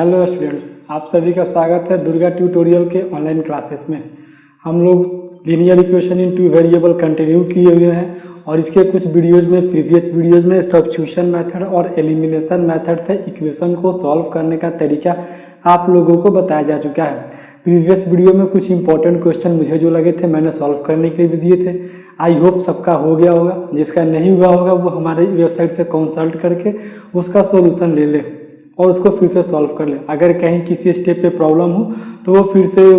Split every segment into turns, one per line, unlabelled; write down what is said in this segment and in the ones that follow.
Hello students, आप सभी का स्वागत है दुर्गा ट्यूटोरियल के ऑनलाइन क्लासेस में। हम लोग linear equation in two variable continue किए हुए हैं और इसके कुछ वीडियोज में प्रीवियस वीडियोज में सब्स्टिट्यूशन मेथड और एलिमिनेशन मेथड से इक्वेशन को सॉल्व करने का तरीका आप लोगों को बताया जा चुका है। प्रीवियस वीडियो में कुछ इंपॉर्टेंट क्वेश्चन मुझे जो लगे थे मैंने सॉल्व करने के लिए भी दिए थे। आई होप सबका हो गया होगा। जिसका नहीं हुआ होगा वो हमारी वेबसाइट से कंसल्ट करके उसका सॉल्यूशन ले ले और उसको फिर से सॉल्व कर ले। अगर कहीं किसी स्टेप पे प्रॉब्लम हो तो वो फिर से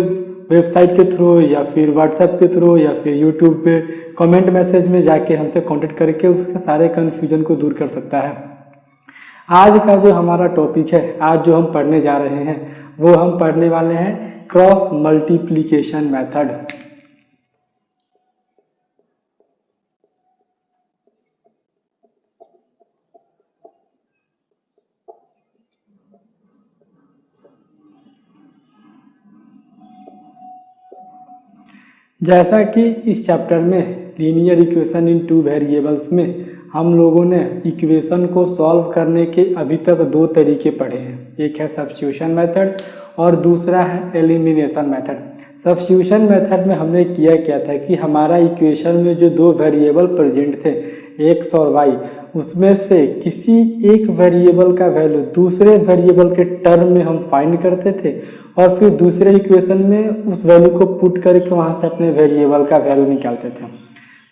वेबसाइट के थ्रू या फिर व्हाट्सएप के थ्रू या फिर यूट्यूब पे कमेंट मैसेज में जाके हमसे कांटेक्ट करके उसके सारे कन्फ्यूजन को दूर कर सकता है। आज का जो हमारा टॉपिक है, आज जो हम पढ़ने जा रहे हैं वो हम पढ़ने वाले हैं क्रॉस मल्टीप्लिकेशन मेथड। जैसा कि इस चैप्टर में linear equation in two variables में हम लोगों ने इक्वेशन को सॉल्व करने के अभी तक दो तरीके पढ़े हैं। एक है सब्स्टिट्यूशन मेथड और दूसरा है एलिमिनेशन मेथड। सब्स्टिट्यूशन मेथड में हमने क्या था कि हमारा इक्वेशन में जो दो वेरिएबल प्रेजेंट थे एक्स और वाई, उसमें से किसी एक वेरिएबल का वैल्यू दूसरे वेरिएबल के टर्म में हम फाइंड करते थे और फिर दूसरे इक्वेशन में उस वैल्यू को पुट करके वहां से अपने वेरिएबल का वैल्यू निकालते थे।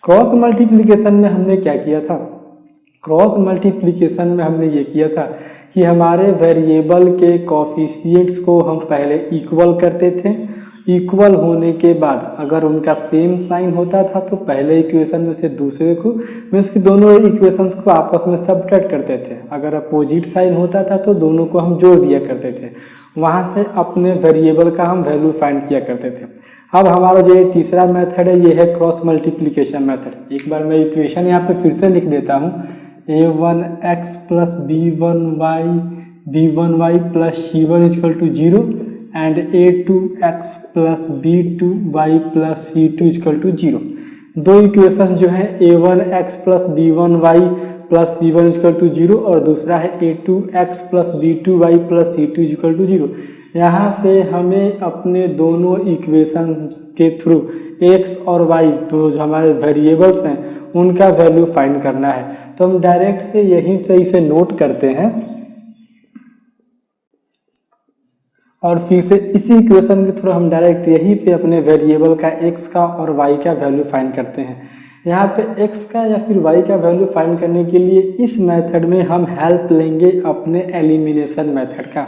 क्रॉस मल्टीप्लिकेशन में हमने क्या किया था? क्रॉस मल्टीप्लिकेशन में हमने ये किया था कि हमारे वेरिएबल के कोफिशिएंट्स को हम पहले इक्वल करते थे। इक्वल होने के बाद अगर उनका सेम साइन होता था तो पहले इक्वेशन में से दूसरे को मीन्स कि दोनों इक्वेशंस को आपस में सबट्रैक्ट करते थे। अगर अपोजिट साइन होता था तो दोनों को हम जोड़ दिया करते थे। वहां से अपने वेरिएबल का हम वैल्यू फाइंड किया करते थे। अब हमारा जो ये तीसरा मेथड है ये है क्रॉस मल्टीप्लिकेशन मेथड। एक बार मैं इक्वेशन यहाँ पे फिर से लिख देता हूँ। a1x plus b1y plus c1 equal to 0 and a2x plus b2y plus c2 equal to 0। दो इक्वेशन जो है a1x plus b1y plus c1 equal to 0 और दूसरा है a2x plus b2y plus c2 equal to 0। यहाँ से हमें अपने दोनों इक्वेशन के थ्रू x और y तो जो हमारे वेरिएबल्स हैं उनका वैल्यू फाइंड करना है। तो हम डायरेक्ट से यहीं से इसे नोट करते हैं और फिर से इसी इक्वेशन के थ्रू हम डायरेक्ट यहीं पे अपने वेरिएबल का x का और y का वैल्यू फाइंड करते हैं। यहाँ पे x का या फिर y का वैल्यू फाइंड करने के लिए इस मेथड में हम हेल्प लेंगे अपने एलिमिनेशन मेथड का।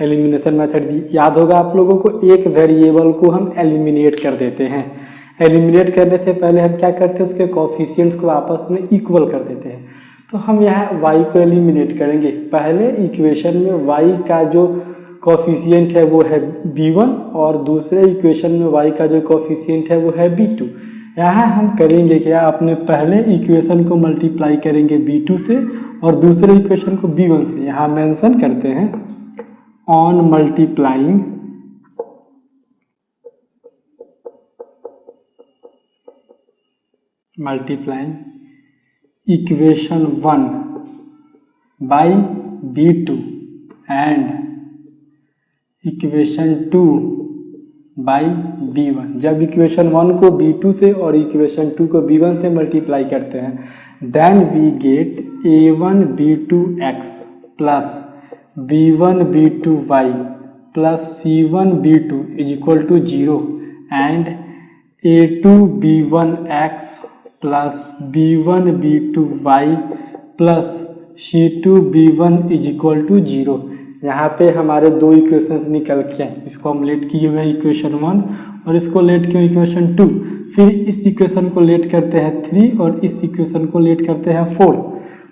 एलिमिनेशन मेथड याद होगा आप लोगों को, एक वेरिएबल को हम एलिमिनेट कर देते हैं। एलिमिनेट करने से पहले हम क्या करते हैं, उसके कोफिशिएंट्स को आपस में इक्वल कर देते हैं। तो हम यहाँ y को एलिमिनेट करेंगे। पहले इक्वेशन में y का जो कोफिशिएंट है वो है b1 और दूसरे इक्वेशन में y का जो कोफिशिएंट है वो है b2। यहाँ हम करेंगे क्या, अपने पहले इक्वेशन को मल्टीप्लाई करेंगे b2 से और दूसरे इक्वेशन को b1 से। यहाँ मेंशन करते हैं on multiplying equation 1 by b2 and equation 2 by b1। जब इक्वेशन 1 को b2 से और इक्वेशन 2 को b1 से मल्टीप्लाई करते हैं then we get a1 b2x plus b1 b2y plus c1 b2 is equal to 0 and a2 b1x plus b1 b2y plus c2 b1 is equal to 0। यहाँ पे हमारे दो इक्वेशंस निकल के हैं। इसको हम लेट किए हुए हैं इक्वेशन 1 और इसको लेट किए इक्वेशन 2। फिर इस इक्वेशन को लेट करते हैं 3 और इस इक्वेशन को लेट करते हैं 4।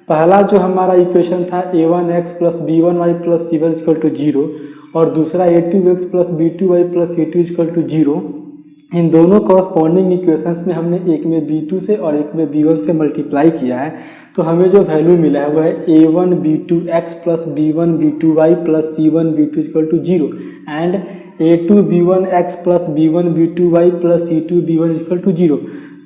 पहला जो हमारा इक्वेशन था a1x plus b1y plus c1 equal to 0 और दूसरा a2x plus b2y plus c2 equal to 0। इन दोनों कॉरस्पॉन्डिंग इक्वेशंस में हमने एक में b2 से और एक में b1 से मल्टीप्लाई किया है। तो हमें जो वैल्यू मिला है वो है a1 b2x plus b1 b2y plus c1 b2 equal to 0 and a2 b1x plus b1 b2y plus c2 b1 equal to 0।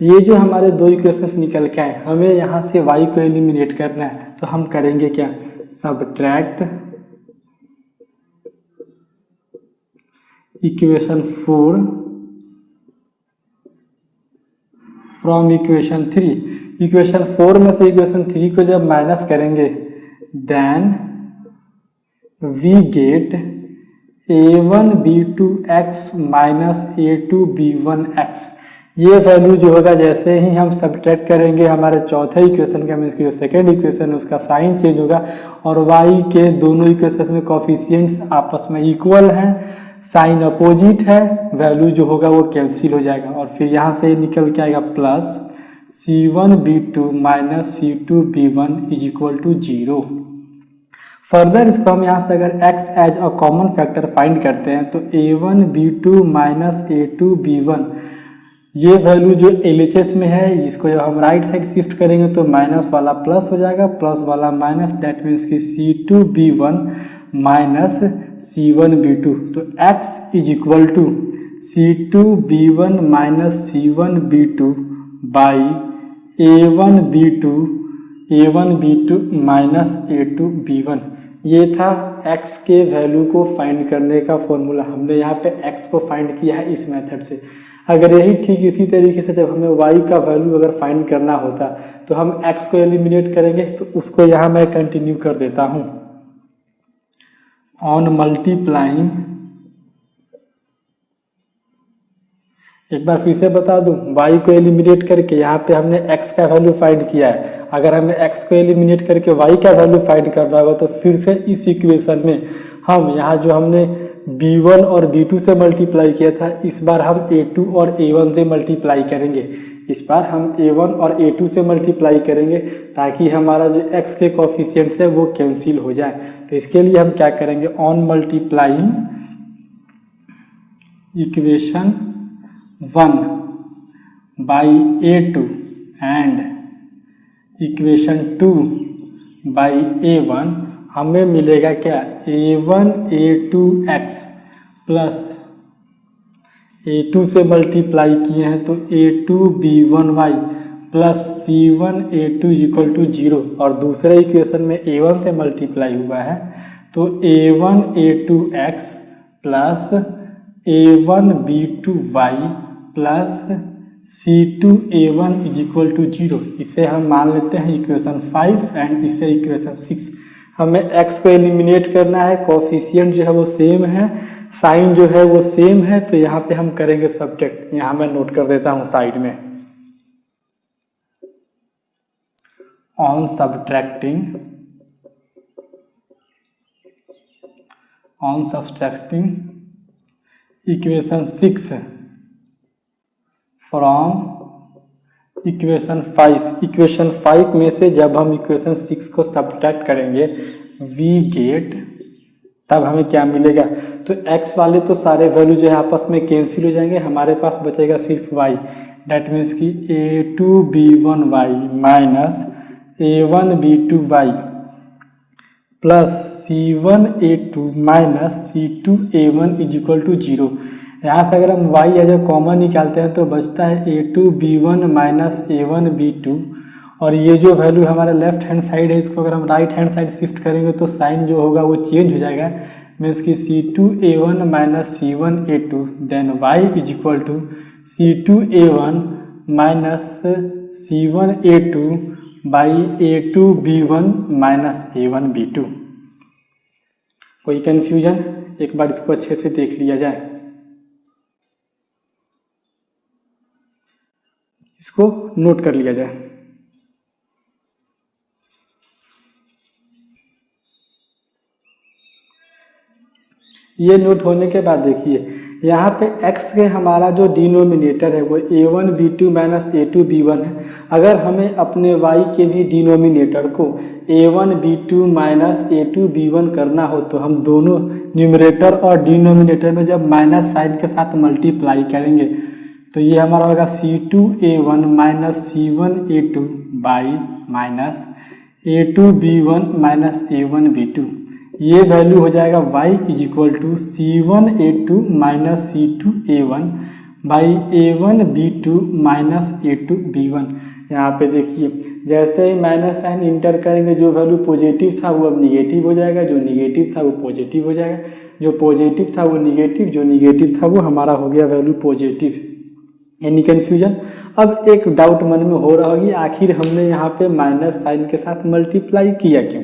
ये जो हमारे दो इक्वेशंस निकल के आए, हमें यहाँ से y को एलिमिनेट करना है। तो हम करेंगे क्या, subtract equation 4 from equation 3। Equation 4 में से इक्वेशन 3 को जब माइनस करेंगे then we gate a1b2x minus a2b1x। ये वैल्यू जो होगा जैसे ही हम सब्ट्रैक्ट करेंगे हमारे चौथे इक्वेशन का, मीन्स की जो सेकेंड इक्वेशन उसका साइन चेंज होगा और y के दोनों इक्वेशन में कोफिशिएंट्स आपस में इक्वल हैं, साइन अपोजिट है, वैल्यू जो होगा वो कैंसिल हो जाएगा और फिर यहाँ से निकल के आएगा plus c1b2 minus c2b1 is equal to 0। Further इसको हम यहाँ से अगर x as a common factor find करते हैं तो a1b2 माइनस a2b1 ये वैल्यू जो LHS में है इसको जब हम राइट साइड शिफ्ट करेंगे तो माइनस वाला प्लस हो जाएगा, प्लस वाला माइनस, दैट मीन्स कि c2b1 माइनस c1b2। तो x is equal to c2b1 minus c1b2 by a1b2 minus a2b1। ये था x के वैल्यू को फाइंड करने का फॉर्मूला। हमने यहाँ पे x को फाइंड किया है इस मेथड से। अगर यही ठीक इसी तरीके से जब हमें y का वैल्यू अगर फाइंड करना होता तो हम x को एलिमिनेट करेंगे, तो उसको यहाँ मैं कंटिन्यू कर देता हूँ। ऑन मल्टीप्लाइंग, एक बार फिर से बता दूं, y को एलिमिनेट करके यहाँ पे हमने x का वैल्यू फाइंड किया है। अगर हमें x को एलिमिनेट करके y का वैल्यू फाइंड करना होगा तो फिर से इस इक्वेशन में हम यहाँ जो हमने b1 और b2 से मल्टीप्लाई किया था इस बार हम a2 और a1 से मल्टीप्लाई करेंगे। इस बार हम a1 और a2 से मल्टीप्लाई करेंगे ताकि हमारा जो x के कोफिशिएंट्स है वो कैंसिल हो जाए। तो इसके लिए हम क्या करेंगे, on multiplying equation 1 by a2 and equation 2 by a1 हमें मिलेगा क्या, a1 a2x प्लस a2 से मल्टीप्लाई किए हैं तो a2b1y plus c1 a2 equal to 0 और दूसरे इक्वेशन में a1 से मल्टीप्लाई हुआ है तो a1 a2x plus a1b2y plus c2 a1 is equal to 0। इसे हम मान लेते हैं इक्वेशन 5 एंड इसे इक्वेशन 6। हमें x को एलिमिनेट करना है, कोफिशिएंट जो है वो सेम है, साइन जो है वो सेम है, तो यहाँ पे हम करेंगे सब्ट्रैक्ट। यहाँ मैं नोट कर देता हूँ साइड में, on subtracting equation 6 from equation 5। Equation 5 में से जब हम इक्वेशन 6 को सब्ट्रैक्ट करेंगे वी गेट, तब हमें क्या मिलेगा, तो x वाले तो सारे वैल्यू जो है आपस में कैंसिल हो जाएंगे, हमारे पास बचेगा सिर्फ y, डेट मीन्स कि a2b1y minus a1b2y plus c1a2 minus c2a1 is equal to 0। यहाँ से अगर हम y एज अ कॉमन निकालते हैं तो बचता है a2b1 माइनस a1b2 और ये जो वैल्यू हमारा लेफ्ट हैंड साइड है इसको अगर हम राइट हैंड साइड शिफ्ट करेंगे तो साइन जो होगा वो चेंज हो जाएगा, मीन्स कि c2a1 minus c1a2 then y is equal to c2a1 minus c1a2 by a2b1 minus a1b2। कोई कन्फ्यूजन, एक बार इसको अच्छे से देख लिया जाए, इसको नोट कर लिया जाए। ये नोट होने के बाद देखिए यहाँ पे x के हमारा जो डिनोमिनेटर है वो a1b2 माइनस a2b1 है। अगर हमें अपने y के भी डिनोमिनेटर को a1b2 माइनस a2b1 करना हो तो हम दोनों न्यूमरेटर और डिनोमिनेटर में जब माइनस साइन के साथ मल्टीप्लाई करेंगे तो ये हमारा होगा c2a1 minus c1a2 by minus a2b1 minus a1b2। ये वैल्यू हो जाएगा y is equal to c1a2 minus c2a1 by a1b2 minus a2b1। यहाँ पे देखिए जैसे ही माइनस साइन इंटर करेंगे जो वैल्यू पॉजिटिव था वो अब निगेटिव हो जाएगा, जो निगेटिव था वो पॉजिटिव हो जाएगा। जो पॉजिटिव था वो निगेटिव, जो निगेटिव था वो हमारा हो गया वैल्यू पॉजिटिव। Any confusion? अब एक डाउट मन में हो रहा होगी, आखिर हमने यहाँ पे माइनस साइन के साथ मल्टीप्लाई किया क्यों?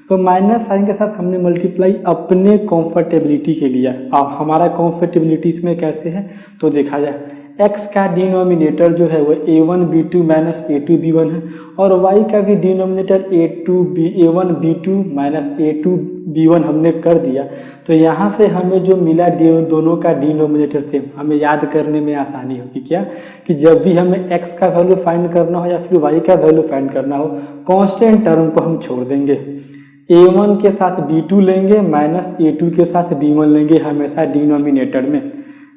तो माइनस साइन के साथ हमने मल्टीप्लाई अपने कंफर्टेबिलिटी के लिए। अब हमारा कंफर्टेबिलिटी इसमें कैसे है तो देखा जाए, x का डिनोमिनेटर जो है वो a1 b2 minus a2 b1 है, और y का भी denominator a1 b2 minus a2 b1 हमने कर दिया। तो यहाँ से हमें जो मिला दोनों का डिनोमिनेटर सेम, हमें याद करने में आसानी होगी। क्या कि जब भी हमें x का वैल्यू फाइंड करना हो या फिर y का वैल्यू फाइंड करना हो, कांस्टेंट टर्म को हम छोड़ देंगे, a1 के साथ b2 लेंगे माइनस a2 के साथ b1 लेंगे हमेशा डिनोमिनेटर में।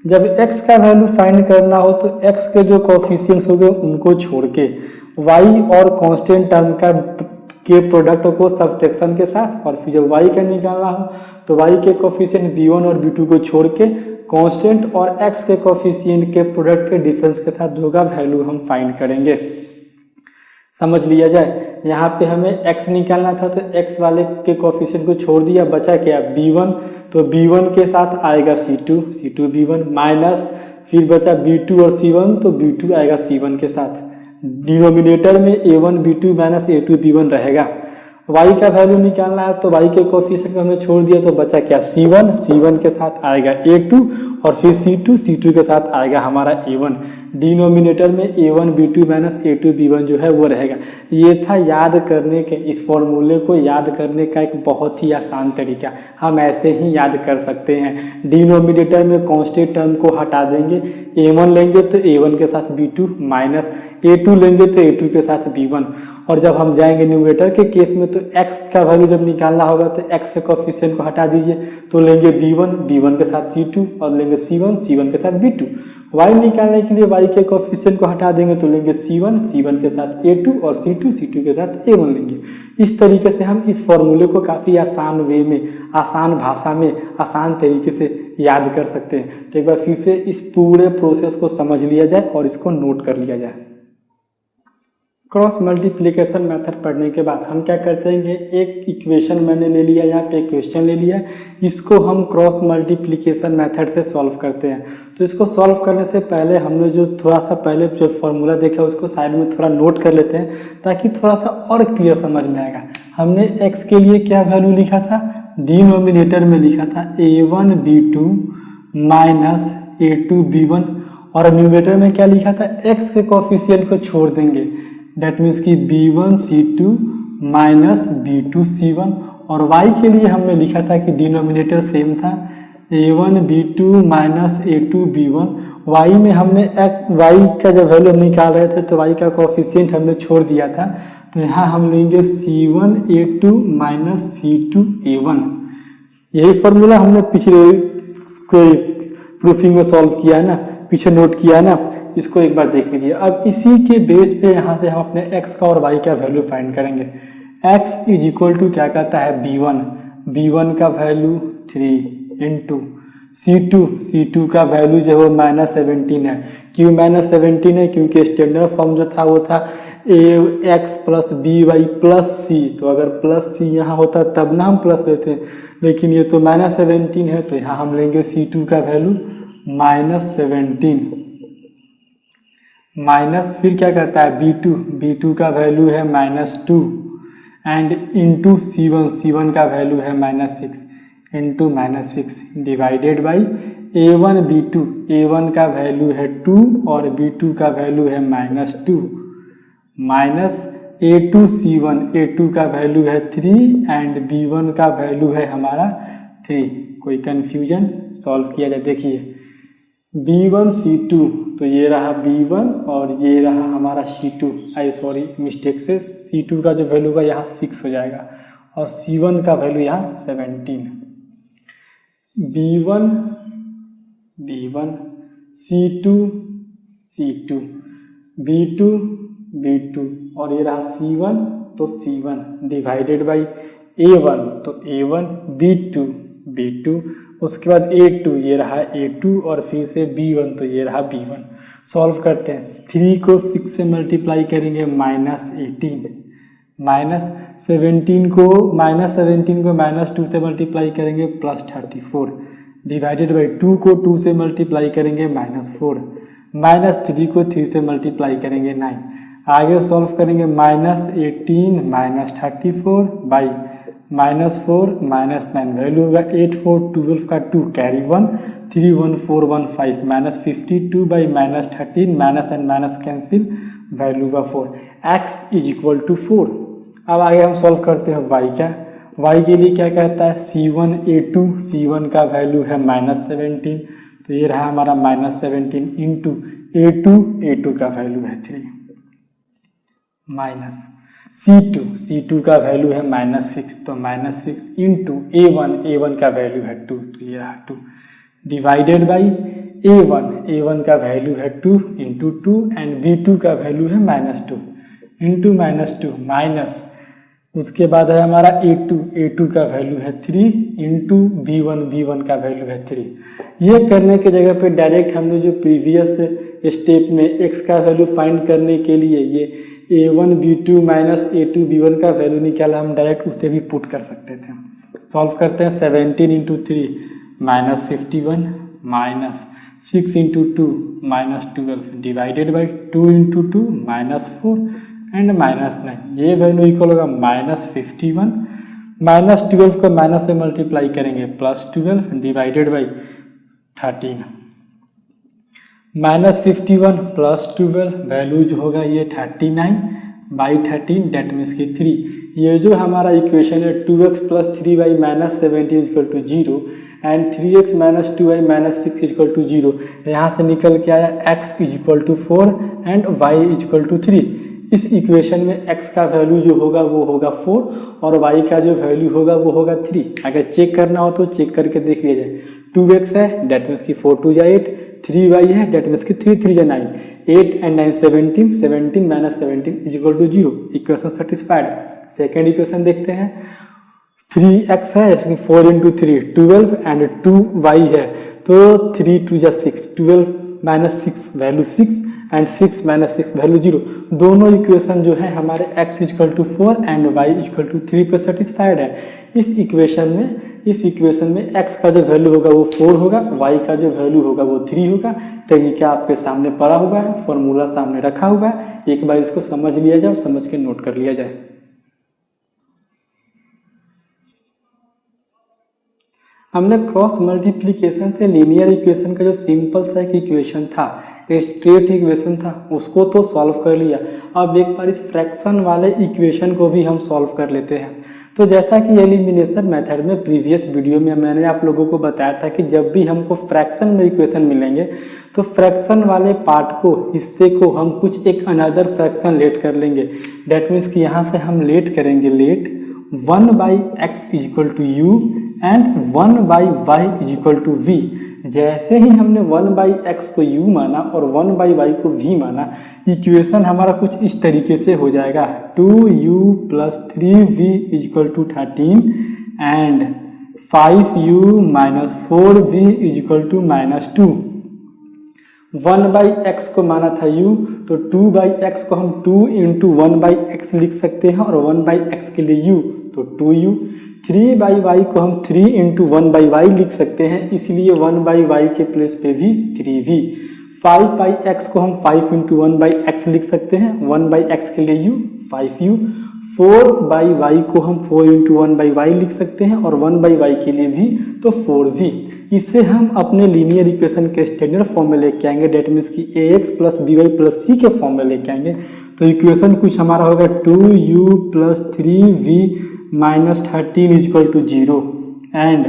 जब x का वैल्यू फाइंड करना हो तो x के जो कोफिशिएंट्स हो गए उनको छोड़ के y और कांस्टेंट टर्म के प्रोडक्ट को सब्ट्रैक्शन के साथ, और फिर जब y का निकालना हो तो y के कोफिशिएंट b1 और b2 को छोड़ के कांस्टेंट और x के कोफिशिएंट के प्रोडक्ट के डिफरेंस के साथ होगा वैल्यू हम फाइंड करेंगे। समझ लिया जाए, यहाँ पे हमें x निकालना था तो x वाले के कोफिशिएंट को छोड़ दिया, बचा क्या b1, तो b1 के साथ आएगा c2 b1 माइनस फिर बचा b2 और c1, तो b2 आएगा c1 के साथ। डिनोमिनेटर में a1 b2 minus a2 b1 रहेगा। y का वैल्यू निकालना है तो y के कोफिशिएंट को हमने छोड़ दिया, तो बचा क्या c1 के साथ आएगा a2 और फिर c2 के साथ आएगा हमारा a1। डिनोमिनेटर में a1 b2 minus a2 b1 जो है वो रहेगा। ये था याद करने के, इस फॉर्मूले को याद करने का एक बहुत ही आसान तरीका। हम ऐसे ही याद कर सकते हैं, डिनोमिनेटर में कांस्टेंट टर्म को हटा देंगे, a1 लेंगे तो a1 के साथ b2 माइनस a2 लेंगे तो a2 के साथ b1, और जब हम जाएंगे न्यूमरेटर के केस में तो x का वैल्यू जब निकालना होगा तो x के कोफिशिएंट को हटा दीजिए, तो लेंगे b1 के साथ c2 और लेंगे c1 के साथ b2। y निकालने के लिए y के कोफिशिएंट को हटा देंगे तो लेंगे c1 के साथ a2 और c2 के साथ a1 लेंगे। इस तरीके से हम इस फॉर्मूले को काफ़ी आसान वे में, आसान भाषा में, आसान तरीके से याद कर सकते हैं। तो एक बार फिर से इस पूरे प्रोसेस को समझ लिया जाए और इसको नोट कर लिया जाए। क्रॉस मल्टीप्लिकेशन मेथड पढ़ने के बाद हम क्या करते हैं, एक इक्वेशन मैंने ले लिया, यहाँ पे क्वेश्चन ले लिया, इसको हम क्रॉस मल्टीप्लिकेशन मेथड से सॉल्व करते हैं। तो इसको सॉल्व करने से पहले हमने जो थोड़ा सा पहले जो फॉर्मूला देखा उसको साइड में थोड़ा नोट कर लेते हैं ताकि थोड़ा सा और क्लियर समझ में आएगा। हमने x के लिए क्या वैल्यू लिखा था, डिनोमिनेटर में लिखा था a1 b2 minus a2 b1, और न्यूमरेटर में क्या लिखा था, x के कोफिशिएंट को छोड़ देंगे, डेट मीन्स कि b1 c2 minus b2 c1, और y के लिए हमने लिखा था कि डिनोमिनेटर सेम था a1 b2 minus a2 b1। y में हमने y का जब वैल्यू निकाल रहे थे तो y का कोफिशिएंट हमने छोड़ दिया था, तो यहाँ हम लेंगे c1 a2 minus c2 a1। यही फॉर्मूला हमने पिछले प्रूफिंग में सॉल्व किया है ना, पीछे नोट किया है ना, इसको एक बार देख लीजिए। अब इसी के बेस पे यहाँ से हम अपने x का और y का वैल्यू फाइंड करेंगे। x इज इक्वल टू क्या कहता है b1 का वैल्यू 3 इंटू c2 का वैल्यू जो है -17 है। क्यों -17 है, क्योंकि स्टैंडर्ड फॉर्म जो था वो था ax plus by plus c, तो अगर प्लस c यहाँ होता तब ना हम प्लस लेते हैं, लेकिन ये तो -17 है, तो यहाँ हम लेंगे c2 का वैल्यू -17 माइनस फिर क्या कहता है b2 का वैल्यू है -2 एंड इंटू c1 का वैल्यू है -6 इंटू -6 डिवाइडेड बाई a1 का वैल्यू है 2 और b2 का वैल्यू है -2 माइनस a2 का वैल्यू है 3 एंड b1 का वैल्यू है हमारा 3। कोई कंफ्यूजन? सॉल्व किया जाए, देखिए b1 c2, तो ये रहा b1 और ये रहा हमारा c2, मिस्टेक से c2 का जो वैल्यू होगा यहाँ 6 हो जाएगा और c1 का वैल्यू यहाँ 17। b1 c2 b2 और ये रहा c1, तो c1 डिवाइडेड बाई a1, तो a1 b2, उसके बाद a2, ये रहा a2 और फिर से b1, तो ये रहा b1। सॉल्व करते हैं, 3 को 6 से मल्टीप्लाई करेंगे -18, -17 को -2 से मल्टीप्लाई करेंगे +34 डिवाइडेड बाई 2 को 2 से मल्टीप्लाई करेंगे -4 -3 को 3 से मल्टीप्लाई करेंगे 9। आगे सॉल्व करेंगे -18 -34 बाई -4 -9 वैल्यू होगा 8 4 12 का 2 carry 1 3 1 4 1 5 -52 by -13 minus and minus cancel value हुआ 4 x इज इक्वल टू 4। अब आगे हम सॉल्व करते हैं y का। y के लिए क्या कहता है C1 A2 C1 का वैल्यू है -17 तो ये रहा हमारा -17 इंटू A2 का वैल्यू है 3 माइनस C2 का वैल्यू है -6 तो -6 इंटू A1 का वैल्यू है 2 तो ये रहा 2 डिवाइडेड बाई A1 का वैल्यू है 2 इंटू 2 एंड B2 का वैल्यू है -2 इंटू -2 माइनस उसके बाद है हमारा A2 का वैल्यू है 3 इंटू B1 का वैल्यू है 3। ये करने के जगह पे डायरेक्ट हमने जो प्रीवियस स्टेप में x का वैल्यू फाइंड करने के लिए ये A1 B2 minus A2 B1 का वैल्यू निकाला, हम डायरेक्ट उसे भी पुट कर सकते थे। सॉल्व करते हैं 17 into 3 -51 minus 6 into 2 -12 divided by 2 into 2 -4 and -9 ये वैल्यू इक्वल होगा -51 -12 को माइनस से मल्टीप्लाई करेंगे +12 डिवाइडेड बाई 13 -51 +12 वैल्यू जो होगा ये 39 बाई 13 डेट मीन्स की 3। ये जो हमारा इक्वेशन है 2x + 3y -17 equal to 0 and 3x - 2y -6 equal to 0। यहाँ से निकल के आया x equal to 4 and y equal to 3। इस इक्वेशन में x का वैल्यू जो होगा वो होगा 4 और y का जो वैल्यू होगा वो होगा 3। अगर चेक करना हो तो चेक करके देख लिया जाए। 2x है डेट मीन्स की 4 2 जा 8, 3y है डेट मीन्स की 3 3 जा 9, 8 and 9 17, 17 - 17 is equal to 0। Equation satisfied. Second equation देखते हैं 3x है इसमें 4 इंटू 3 12 एंड 2y है तो 3 2 जा 6, 12 - 6 वैल्यू 6 एंड 6 - 6 वैल्यू 0। दोनों इक्वेशन जो है हमारे x equal to 4 and y equal to 3 पर सेटिस्फाइड है। इस इक्वेशन में x का जो वैल्यू होगा वो 4 होगा, y का जो वैल्यू होगा वो 3 होगा। तरीका आपके सामने पड़ा हुआ है, फॉर्मूला सामने रखा हुआ है, एक बार इसको समझ लिया जाए और समझ के नोट कर लिया जाए। हमने क्रॉस मल्टीप्लिकेशन से लीनियर इक्वेशन का जो सिंपल सा एक इक्वेशन था, स्ट्रेट इक्वेशन था, उसको तो सॉल्व कर लिया। अब एक बार इस फ्रैक्शन वाले इक्वेशन को भी हम सॉल्व कर लेते हैं। तो जैसा कि एलिमिनेशन मेथड में प्रीवियस वीडियो में मैंने आप लोगों को बताया था कि जब भी हमको फ्रैक्शन में इक्वेशन मिलेंगे तो फ्रैक्शन वाले पार्ट को, हिस्से को हम कुछ एक अनदर फ्रैक्शन लेट कर लेंगे। डेट मीन्स कि यहाँ से हम लेट करेंगे 1/x equal to u and 1/y equal to v। जैसे ही हमने 1/x को u माना और 1/y को v माना, इक्वेशन हमारा कुछ इस तरीके से हो जाएगा 2u + 3v equal to 13 and 5u - 4v equal to -2। 1/x को माना था u तो 2/x को हम 2 इंटू 1/x लिख सकते हैं और 1/x के लिए u तो 2u। 3/y को हम 3 इंटू 1/y लिख सकते हैं, इसलिए 1/y के प्लेस पे भी 3v। 5/x को हम 5 इंटू 1/x लिख सकते हैं, 1/x के लिए u 5u। 4/y को हम 4 इंटू 1/y लिख सकते हैं और 1/y के लिए भी तो 4v। इसे हम अपने लीनियर इक्वेशन के स्टैंडर्ड फॉर्म में लेके आएंगे, डेट मीन्स कि ax + by + c के फॉर्म में लेके आएंगे। तो इक्वेशन कुछ हमारा होगा 2u + 3v - 13 equal to 0 and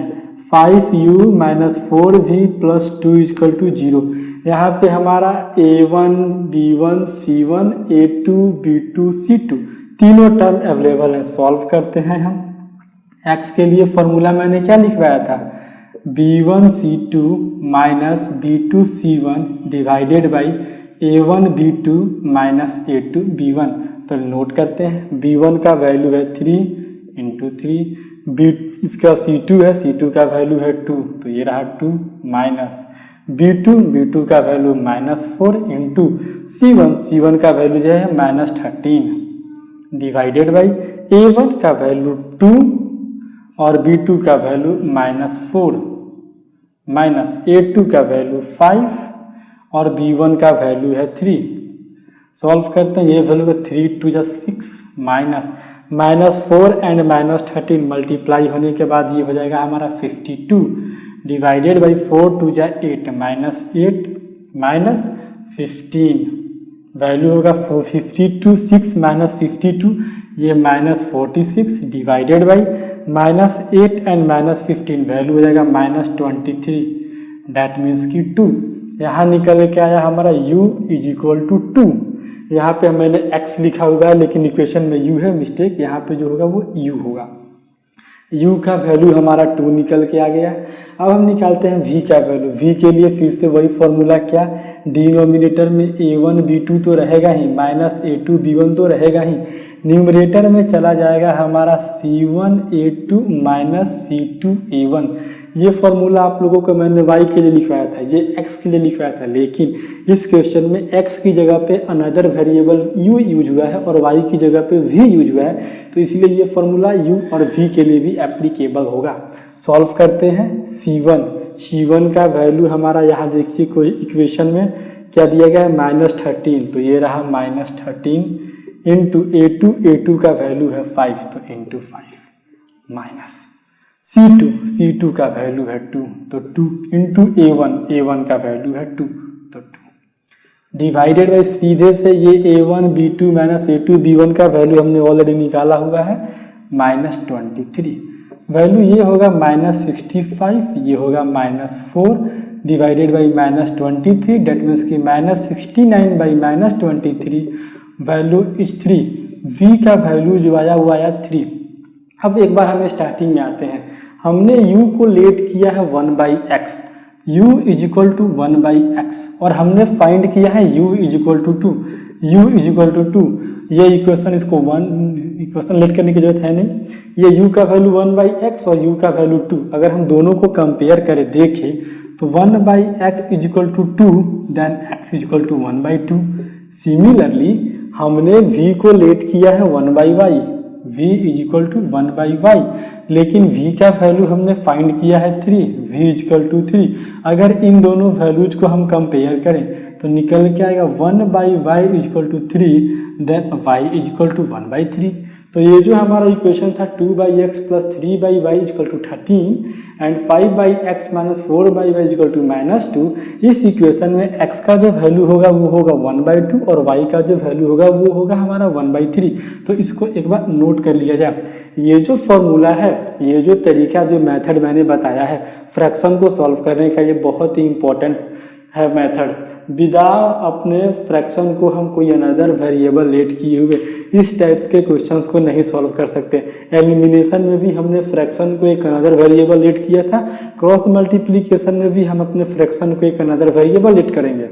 5u - 4v + 2 equal to 0। यहाँ पे हमारा a1 b1 c1 a2 b2 c2 तीनों टर्म अवेलेबल है। सॉल्व करते हैं हम। x के लिए फॉर्मूला मैंने क्या लिखवाया था, b1 c2 minus b2 c1 divided by a1 b2 minus a2 b1। तो नोट करते हैं, b1 का वैल्यू है 3 इंटू 3, इसका c2 है, c2 का वैल्यू है 2 तो ये रहा 2 माइनस b2 का वैल्यू -4 इंटू c1 का वैल्यू जो है -13 डिवाइडेड बाई A1 का वैल्यू 2 और B2 का वैल्यू -4 माइनस A2 का वैल्यू 5 और B1 का वैल्यू है 3। सॉल्व करते हैं, ये वैल्यू 3 × 2 = 6 -4 एंड -13 मल्टीप्लाई होने के बाद ये हो जाएगा हमारा 52 डिवाइडेड बाई 4 × 2 = 8 -8 -15 वैल्यू होगा 52 6 -52 ये -46 डिवाइडेड बाई -8 एंड -15 वैल्यू हो जाएगा -23 डैट मीन्स की 2। यहाँ निकल के आया हमारा u = 2। यहाँ पे मैंने x लिखा हुआ है लेकिन इक्वेशन में u है, मिस्टेक। यहाँ पे जो होगा वो u होगा। u का वैल्यू हमारा 2 निकल के आ गया। अब हम निकालते हैं v का वैल्यू। v के लिए फिर से वही फॉर्मूला, क्या, डिनोमिनेटर में a1 b2 तो रहेगा ही, -a2 b1 तो रहेगा ही, न्यूमरेटर में चला जाएगा हमारा c1 a2 -c2 a1। ये फॉर्मूला आप लोगों को मैंने y के लिए लिखवाया था, ये x के लिए लिखवाया था, लेकिन इस क्वेश्चन में x की जगह पे अनदर वेरिएबल u यूज हुआ है और y की जगह पे v यूज हुआ है, तो इसलिए ये फॉर्मूला u और v के लिए भी एप्लीकेबल होगा। सॉल्व करते हैं। c1 का वैल्यू हमारा यहाँ देखिए कोई इक्वेशन में क्या दिया गया है, -13, तो ये रहा -13 इंटू A2 का वैल्यू है 5, तो इंटू 5 माइनस C2 का वैल्यू है 2, तो 2 इंटू A1 का वैल्यू है 2, तो 2 डिवाइडेड बाई सीधे से ये A1 B2 -A2 B1 का वैल्यू हमने ऑलरेडी निकाला हुआ है -23। वैल्यू ये होगा -65, ये होगा -4 डिवाइडेड बाई -23 डेट मीन्स की -69 बाई -23 वैल्यू इज 3। v का वैल्यू जो आया वो आया 3। अब एक बार हमें स्टार्टिंग में आते हैं, हमने u को लेट किया है 1/x, u = 1/x और हमने फाइंड किया है u = 2। ये इक्वेशन, इसको इक्वेशन लेट करने की जरूरत है नहीं, ये u का वैल्यू 1/x और u का वैल्यू 2। अगर हम दोनों को कंपेयर करें, देखें तो 1/x = 2 देन x = 1/2। सिमिलरली हमने v को लेट किया है 1/y, v = 1/y, लेकिन v का वैल्यू हमने फाइंड किया है 3, v = 3। अगर इन दोनों वैल्यूज को हम कंपेयर करें तो निकल के आएगा 1/y = 3 देन y = 1/3। तो ये जो हमारा इक्वेशन था 2/x + 3/y = 13 and 5/x - 4/y = -2, इस इक्वेशन में x का जो वैल्यू होगा वो होगा 1/2 और y का जो वैल्यू होगा वो होगा हमारा 1/3। तो इसको एक बार नोट कर लिया जाए। ये जो फॉर्मूला है, ये जो तरीका, जो मेथड मैंने बताया है फ्रैक्शन को सॉल्व करने का, ये बहुत ही इंपॉर्टेंट है मेथड। विदा अपने फ्रैक्शन को हम कोई अनदर वेरिएबल लेट किए हुए इस टाइप्स के क्वेश्चंस को नहीं सॉल्व कर सकते। एलिमिनेशन में भी हमने फ्रैक्शन को एक अनदर वेरिएबल लेट किया था, क्रॉस मल्टीप्लिकेशन में भी हम अपने फ्रैक्शन को एक अनदर वेरिएबल लेट करेंगे।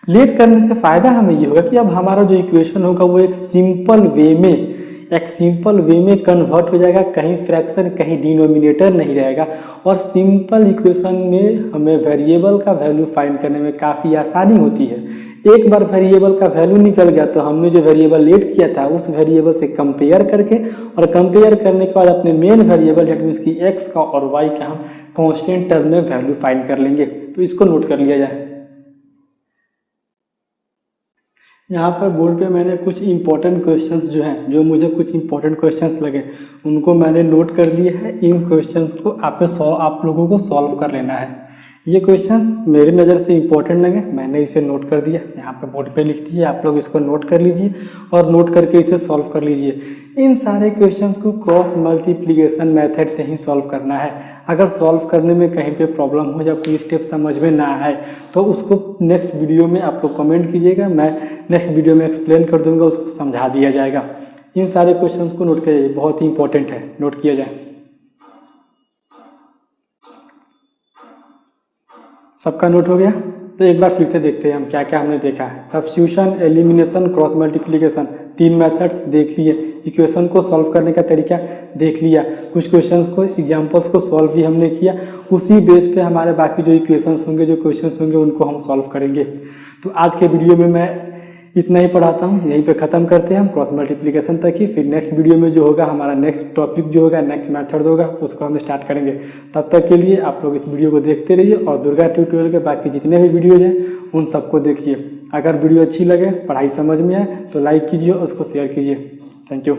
लेट करने से फायदा हमें ये होगा कि अब हमारा जो इक्वेशन होगा वो एक सिंपल वे में कन्वर्ट हो जाएगा, कहीं फ्रैक्शन कहीं डिनोमिनेटर नहीं रहेगा और सिंपल इक्वेशन में हमें वेरिएबल का वैल्यू फाइंड करने में काफ़ी आसानी होती है। एक बार वेरिएबल का वैल्यू निकल गया तो हमने जो वेरिएबल लेट किया था उस वेरिएबल से कंपेयर करके और कंपेयर करने के बाद अपने मेन वेरिएबल डेट मीन्स की x का और y का हम कांस्टेंट टर्म में वैल्यू फाइंड कर लेंगे। तो इसको नोट कर लिया जाए। यहाँ पर बोर्ड पे मैंने कुछ इंपॉर्टेंट क्वेश्चंस जो हैं, जो मुझे कुछ इंपॉर्टेंट क्वेश्चंस लगे उनको मैंने नोट कर दिए हैं। इन क्वेश्चंस को आप लोगों को सॉल्व कर लेना है। ये क्वेश्चंस मेरी नज़र से इंपॉर्टेंट लगे, मैंने इसे नोट कर दिया, यहाँ पे बोर्ड पे लिख दिए, आप लोग इसको नोट कर लीजिए और नोट करके इसे सॉल्व कर लीजिए। इन सारे क्वेश्चंस को क्रॉस मल्टीप्लिकेशन मेथड से ही सॉल्व करना है। अगर सॉल्व करने में कहीं पे प्रॉब्लम हो या कोई स्टेप समझ में ना आए तो उसको नेक्स्ट वीडियो में आप लोग कमेंट कीजिएगा, मैं नेक्स्ट वीडियो में एक्सप्लेन कर दूंगा, उसको समझा दिया जाएगा। इन सारे क्वेश्चंस को नोट किया जाए, बहुत ही इंपॉर्टेंट है, नोट किया जाए। सबका नोट हो गया? तो एक बार फिर से देखते हैं हम क्या क्या हमने देखा है। Substitution, elimination, cross multiplication, 3 methods देख लिए। इक्वेशन को सॉल्व करने का तरीका देख लिया। कुछ क्वेश्चंस को, एग्जांपल्स को सॉल्व भी हमने किया। उसी बेस पे हमारे बाकी जो इक्वेशंस होंगे, जो क्वेश्चंस होंगे, उनको हम सॉल्व करेंगे। तो आज के वीडियो में मैं इतना ही पढ़ाता हूँ, यहीं पे ख़त्म करते हैं हम क्रॉस मल्टीप्लिकेशन तक ही। फिर नेक्स्ट वीडियो में जो होगा हमारा नेक्स्ट टॉपिक जो होगा, नेक्स्ट मेथड होगा, उसको हम स्टार्ट करेंगे। तब तक के लिए आप लोग इस वीडियो को देखते रहिए और दुर्गा ट्यूटोरियल के बाकी जितने भी वीडियोज हैं उन सबको देखिए। अगर वीडियो अच्छी लगे, पढ़ाई समझ में आए तो लाइक कीजिए और उसको शेयर कीजिए। Thank you.